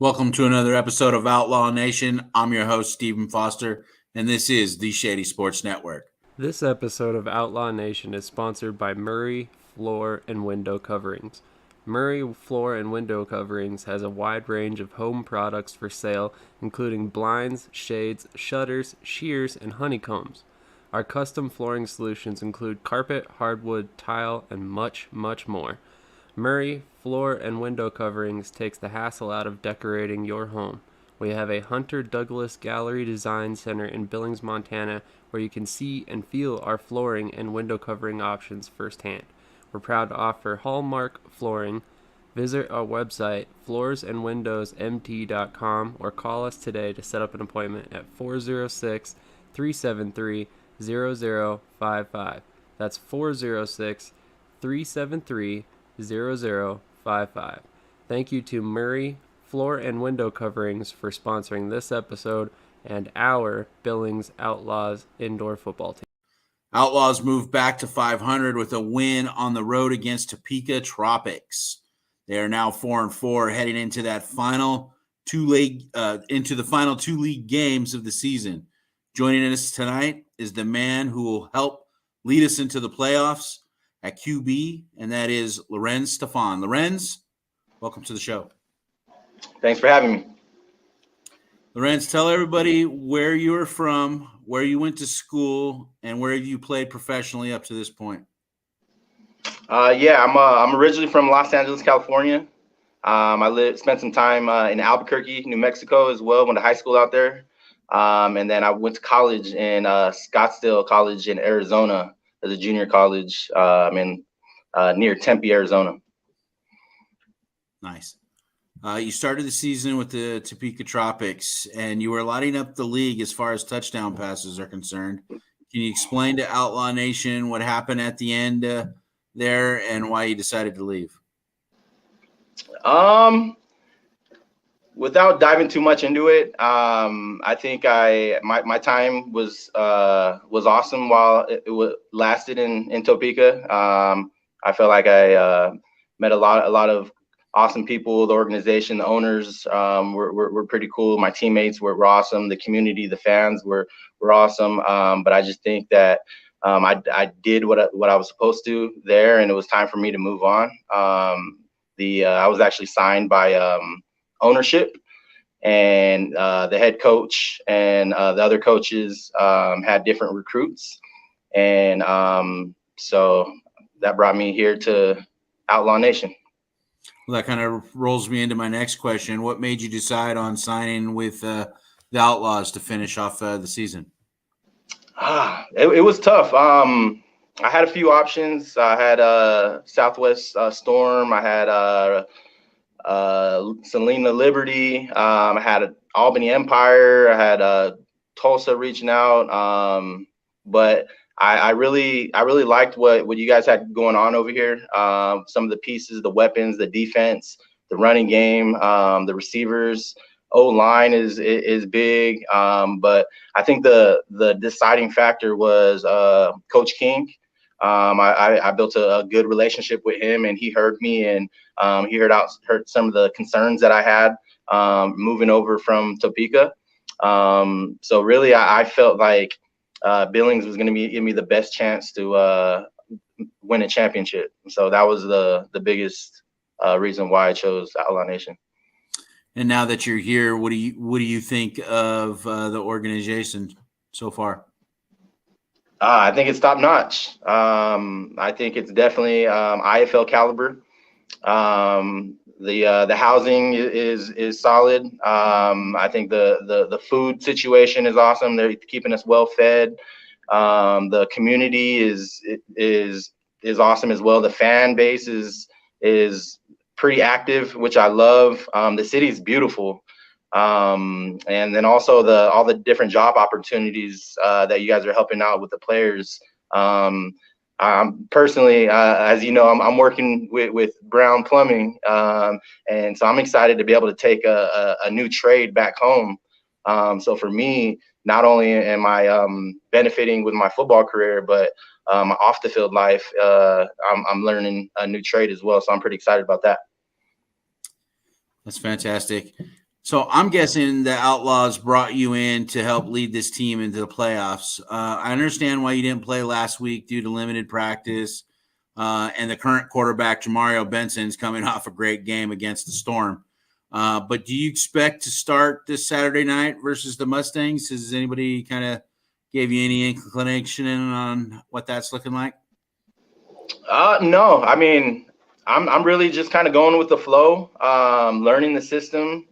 Welcome to another episode of Outlaw Nation. I'm your host, Stephen Foster, and this is the Shady Sports Network. This episode of Outlaw Nation is sponsored by Murray Floor and Window Coverings. Murray Floor and Window Coverings has a wide range of home products for sale, including blinds, shades, shutters, shears, and honeycombs. Our custom flooring solutions include carpet, hardwood, tile, and much, much more. Murray Floor and Window Coverings takes the hassle out of decorating your home. We have a Hunter Douglas Gallery Design Center in Billings, Montana, where you can see and feel our flooring and window covering options firsthand. We're proud to offer Hallmark flooring. Visit our website, floorsandwindowsmt.com, or call us today to set up an appointment at 406-373-0055. That's 406-373-0055. Thank you to Murray Floor and Window Coverings for sponsoring this episode and our Billings Outlaws indoor football team. Outlaws move back to 500 with a win on the road against Topeka Tropics. They are now 4-4, heading into that final two league games of the season. Joining us tonight is the man who will help lead us into the playoffs at QB, and that is Lorenz Stefan. Lorenz, welcome to the show. Thanks for having me. Lorenz, tell everybody where you're from, where you went to school, and where you played professionally up to this point. I'm originally from Los Angeles, California. Spent some time in Albuquerque, New Mexico as well. Went to high school out there, and then I went to college in Scottsdale College in Arizona as a junior college near Tempe, Arizona. Nice. You started the season with the Topeka Tropics, and you were lighting up the league as far as touchdown passes are concerned. Can you explain to Outlaw Nation what happened at the end there and why you decided to leave? Without diving too much into it, I think my time was awesome while it lasted in Topeka. I felt like I met a lot of awesome people. The organization, the owners were pretty cool. My teammates were awesome. The community, the fans were awesome. But I just think that I did what I was supposed to there, and it was time for me to move on. I was actually signed by ownership, and the head coach and the other coaches had different recruits, and so that brought me here to Outlaw Nation. Well, that kind of rolls me into my next question. What made you decide on signing with the Outlaws to finish off the season? It was tough. I had a few options. I had Southwest Storm. I had Salina Liberty. I had Albany Empire. I had Tulsa reaching out. But I really liked what you guys had going on over here. Some of the pieces, the weapons, the defense, the running game, the receivers. O-line is big, but I think the deciding factor was Coach King. I built a good relationship with him, and he heard me, and he heard some of the concerns that I had moving over from Topeka. So really, I felt like Billings was going to give me the best chance to win a championship. So that was the biggest reason why I chose Outlaw Nation. And now that you're here, what do you think of the organization so far? I think it's top notch. I think it's definitely IFL caliber. The housing is solid. I think the food situation is awesome. They're keeping us well fed. The community is awesome as well. The fan base is pretty active, which I love. The city is beautiful. And then also all the different job opportunities that you guys are helping out with the players. I'm personally, as you know, I'm working with Brown Plumbing, and so I'm excited to be able to take a new trade back home. So for me, not only am I benefiting with my football career, but my off the field life, I'm learning a new trade as well. So I'm pretty excited about that. That's fantastic. So I'm guessing the Outlaws brought you in to help lead this team into the playoffs. I understand why you didn't play last week due to limited practice, and the current quarterback, Jamario Benson's coming off a great game against the Storm. But do you expect to start this Saturday night versus the Mustangs? Has anybody kind of gave you any inclination on what that's looking like? No, I mean, I'm really just kind of going with the flow, learning the system,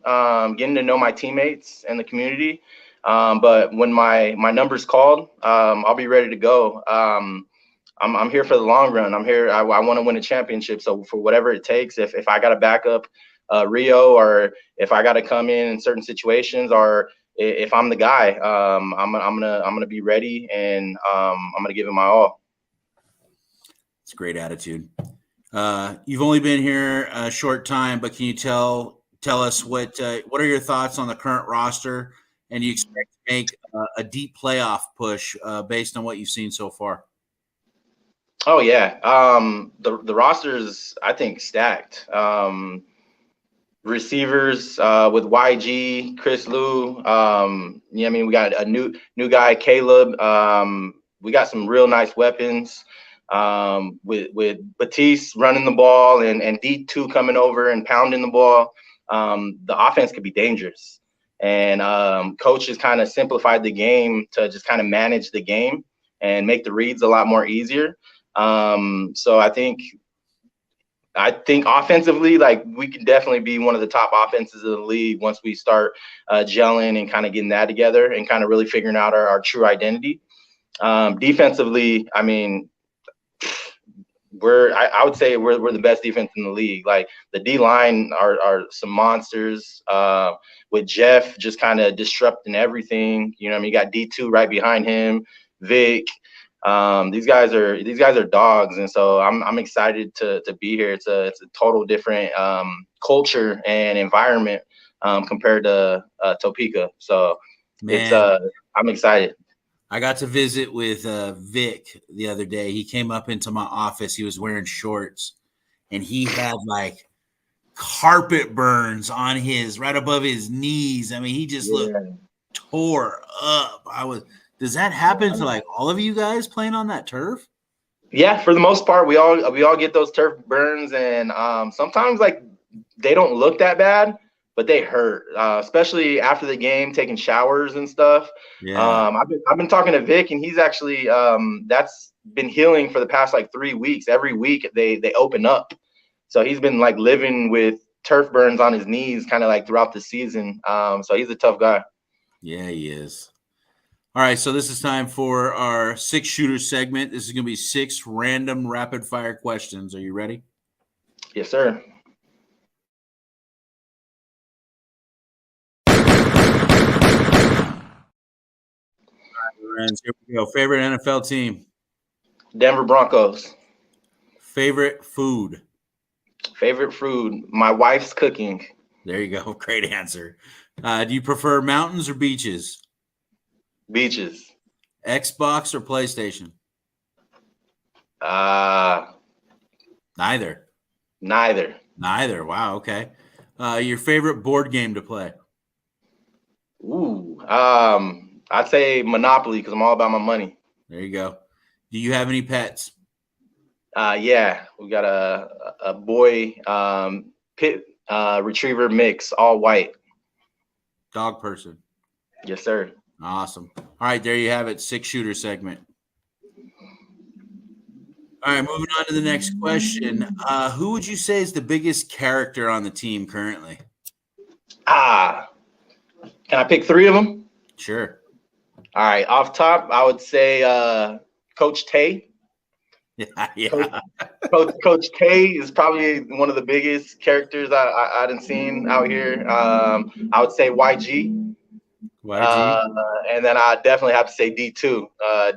getting to know my teammates and the community. But when my number's called, I'll be ready to go. I'm here for the long run. I'm here. I want to win a championship. So for whatever it takes, if I got to back up Rio, or if I got to come in certain situations, or if I'm the guy, I'm gonna be ready, and I'm gonna give it my all. It's a great attitude. You've only been here a short time, but can you tell us what are your thoughts on the current roster, and do you expect to make a deep playoff push based on what you've seen so far? Oh yeah, the roster is, I think, stacked. Receivers with YG, Chris Liu. Yeah, I mean, we got a new guy, Caleb. We got some real nice weapons. With Batiste running the ball, and D2 coming over and pounding the ball, the offense could be dangerous. And coach has kind of simplified the game to just kind of manage the game and make the reads a lot more easier. So I think offensively, like, we can definitely be one of the top offenses of the league once we start gelling and kind of getting that together and kind of really figuring out our true identity. Defensively, I mean, I would say we're the best defense in the league. Like, the D line are some monsters. With Jeff just kind of disrupting everything. You know what I mean? You got D2 right behind him, Vic. These guys are dogs, and so I'm excited to be here. It's a total different culture and environment compared to Topeka. So I'm excited. I got to visit with Vic the other day. He came up into my office. He was wearing shorts, and he had like carpet burns on his right above his knees. I mean, he just looked tore up. Does that happen to like all of you guys playing on that turf? Yeah, for the most part, we all get those turf burns, and sometimes, like, they don't look that bad, but they hurt, especially after the game, taking showers and stuff. Yeah. I've been talking to Vic, and he's actually that's been healing for the past like 3 weeks. Every week they open up, so he's been like living with turf burns on his knees, kind of like throughout the season. So he's a tough guy. Yeah, he is. All right, so this is time for our 6-shooter segment. This is going to be 6 random rapid-fire questions. Are you ready? Yes, sir. Lorenz, here we go. Favorite NFL team? Denver Broncos. Favorite food? Favorite food? My wife's cooking. There you go. Great answer. Do you prefer mountains or beaches? Beaches. Xbox or PlayStation? Neither. Neither. Wow. Okay. Your favorite board game to play? Ooh. I'd say Monopoly, because I'm all about my money. There you go. Do you have any pets? Yeah, we got a boy pit retriever mix, all white. Dog person? Yes, sir. Awesome. All right, there you have it. 6-shooter segment. All right, moving on to the next question. Who would you say is the biggest character on the team currently? Can I pick 3 of them? Sure. All right, off top, I would say Coach Tay. Yeah. Coach Tay is probably one of the biggest characters I done seen out here. I would say YG. And then I definitely have to say D2.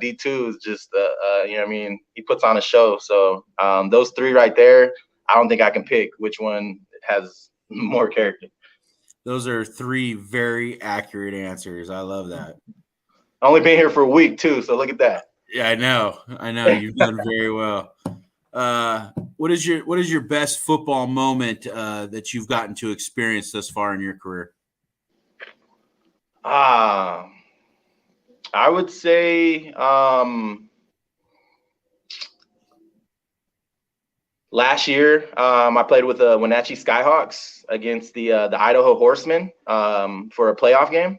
D2 is just, you know what I mean? He puts on a show. So those 3 right there, I don't think I can pick which one has more character. Those are 3 very accurate answers. I love that. I only been here for a week too, so look at that. Yeah, I know. You've done very well. What is your best football moment that you've gotten to experience thus far in your career? Ah, I would say last year I played with the Wenatchee Skyhawks against the Idaho Horsemen for a playoff game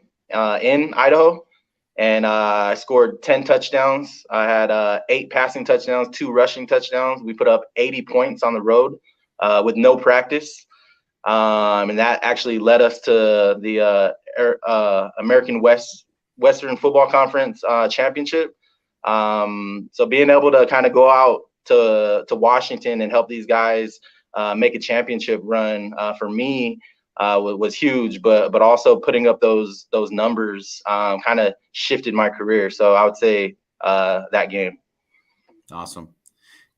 in Idaho. And I scored 10 touchdowns. I had 8 passing touchdowns, 2 rushing touchdowns. We put up 80 points on the road with no practice. And that actually led us to the American Western Football Conference championship. So being able to kind of go out to Washington and help these guys make a championship run for me was huge, but also putting up those numbers kind of shifted my career. So I would say that game. Awesome.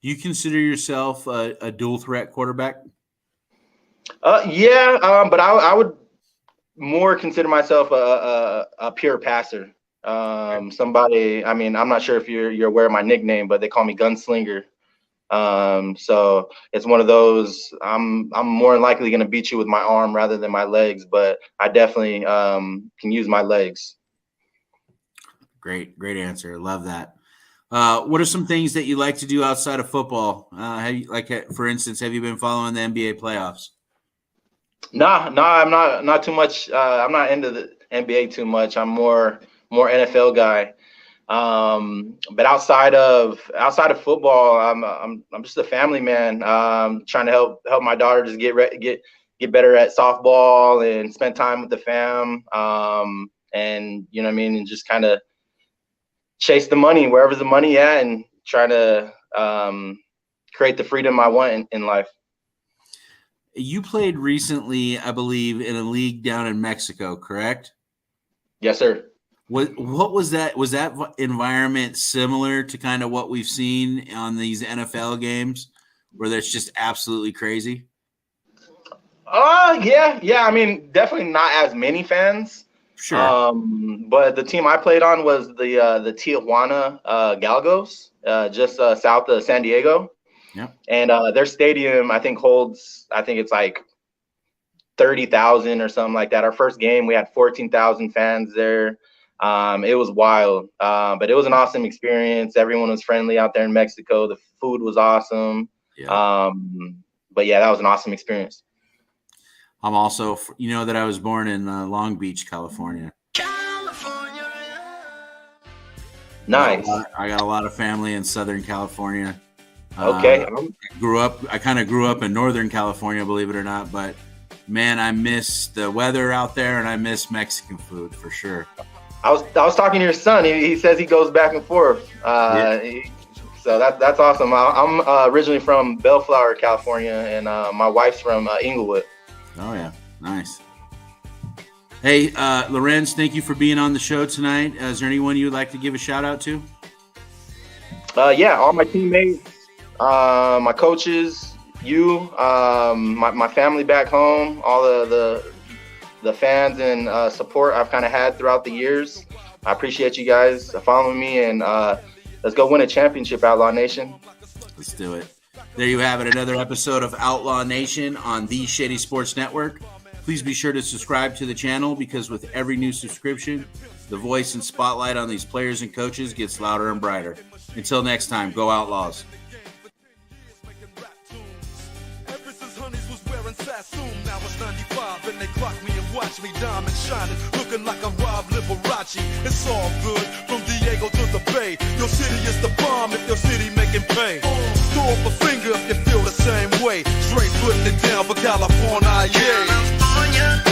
Do you consider yourself a dual threat quarterback? Yeah, but I would more consider myself a pure passer. Somebody, I mean, I'm not sure if you're aware of my nickname, but they call me Gunslinger. So it's one of those, I'm more than likely going to beat you with my arm rather than my legs, but I definitely can use my legs. Great answer. Love that. What are some things that you like to do outside of football? For instance, have you been following the NBA playoffs? No, I'm not too much. I'm not into the NBA too much. I'm more NFL guy. But outside of football, I'm just a family man. Trying to help my daughter just get better at softball and spend time with the fam. And you know what I mean, and just kind of chase the money wherever's the money at, and try to create the freedom I want in life. You played recently, I believe, in a league down in Mexico, correct? Yes, sir. What was that? Was that environment similar to kind of what we've seen on these NFL games, where that's just absolutely crazy? Yeah. I mean, definitely not as many fans. Sure. But the team I played on was the Tijuana Galgos, just south of San Diego. Yep. And their stadium, I think it's like 30,000 or something like that. Our first game, we had 14,000 fans there. It was wild, but it was an awesome experience. Everyone was friendly out there in Mexico. The food was awesome. Yeah. But yeah, that was an awesome experience. I'm also, that I was born in Long Beach, California. Nice. I got a lot of family in Southern California. Okay. I kind of grew up in Northern California, believe it or not, but man, I miss the weather out there, and I miss Mexican food for sure. I was talking to your son. He says he goes back and forth. Yeah. So that's awesome. I'm originally from Bellflower, California, and my wife's from Inglewood. Oh yeah, nice. Hey, Lorenz, thank you for being on the show tonight. Is there anyone you would like to give a shout out to? Yeah, all my teammates, my coaches, my family back home, all the fans and support I've kind of had throughout the years. I appreciate you guys following me, and let's go win a championship, Outlaw Nation. Let's do it. There you have it, another episode of Outlaw Nation on the Shady Sports Network. Please be sure to subscribe to the channel, because with every new subscription, the voice and spotlight on these players and coaches gets louder and brighter. Until next time, go Outlaws. Now it's 95 and they clock me and watch me diamond shining, looking like I'm Rob Liberace. It's all good from Diego to the Bay. Your city is the bomb if your city making pain. Throw up a finger if you feel the same way. Straight putting it down for California, yeah.